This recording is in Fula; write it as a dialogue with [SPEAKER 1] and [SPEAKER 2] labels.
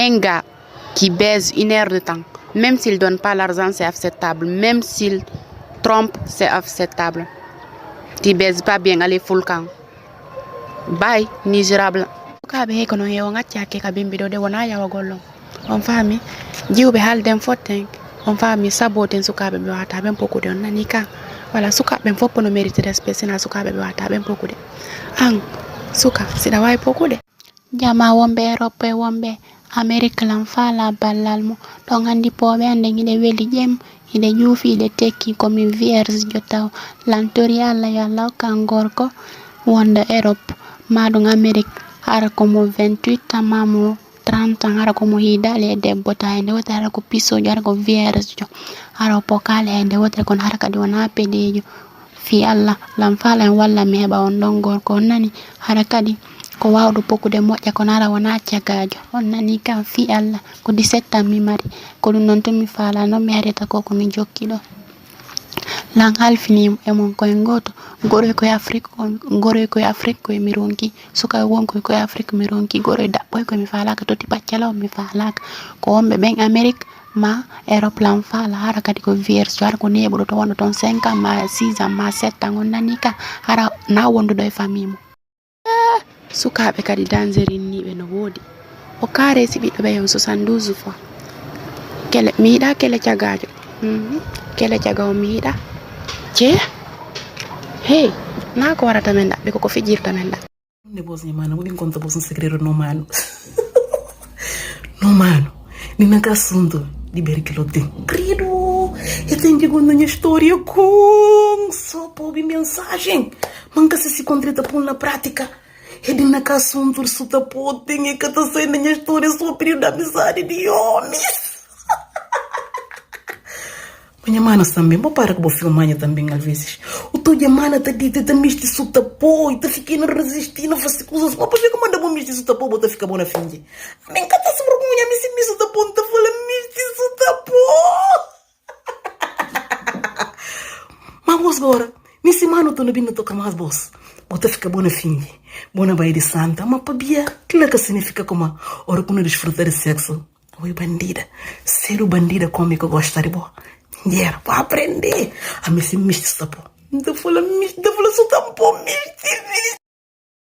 [SPEAKER 1] Un gars qui baise 1 heure de temps, même s'il donne pas l'argent, c'est acceptable. Même s'il trompe, c'est acceptable. Tu baises pas bien, allez full camp. Bye, misérable. Kabe kono he on acca ke kabimbi do de wona yawa gollon. On fami jiwbe halden fotten. On fami saboten sukabe be wata ben pokude on nani kan. Wala sukabe foppo no mérite respect sina sukabe be wata ben pokude. An suka sida way pokude. Jama wombe Europe wombe America lan fala ballal mo don andi pobe ande ngide weli jem ide juufi ide tekki komi vierge jotaw lantori alla yalla kan gorko wonda Europe madung America hara ko mo 28 tamamo 30 ans hara ko mo hidale debbo ta ende wota hara ko piso hara ko vierge jo hara pokale ende wota kon hara kadi wona pedejo fi alla lam fala en walla mi heba on don gorko on nani hara kadi ko wawdo pokude moƴƴa ko nara wona cagajo on nani kam fi alla ko 17 ans mi mari ko dum non to mi fala non mi harita ko mi jokki do lan halfini e mon ko ngoto gore ko Afrique ko mi ronki suka wonko ko Afrique mi ronki gore dabboy ko mi fala ka toti baccala mi fala ko wombe ben Amerique ma Europe lan fala hara kadi ko vierge hara ko nebudo to wono ton 5 ans ma 6 ans ma 7 ans on nani ka hara na wondu do e famille sukabe kadi dangerin ni be no wodi o kare si biddo be yon 72 fois kele mi da kele cagajo kele cagaw mi da je hey na ko warata men da be ko fijirta men da
[SPEAKER 2] ne boss ni mana woni conta boss segredo no mano no mano ni na assunto di berkilo de credo e tenho com minha história com só por mensagem manca se concreta por na prática e di na assunto suta potem e que tá saindo minha história só período da amizade de homens. Minha mana também, vou parar com o filmanha também às vezes. O teu mana tá dito, tá misto suta pô, e tá ficando resistindo, faz coisas, mas ver como anda bom misto suta pô, bota fica bom na fim. Nem que tá se vergonha, me se misto suta pô, tá falando misto suta pô. Mas boss agora, me se mano tô no bino toca mais boss. Bota fica bom na fim. Bona vai de santa, mas pabia, que que significa como hora quando desfrutar de sexo. Oi bandida, ser o bandida cômico gosta de boa. Yeah, vou aprender a me se misto, pô. Não fala misto, não fala só tão bom misto.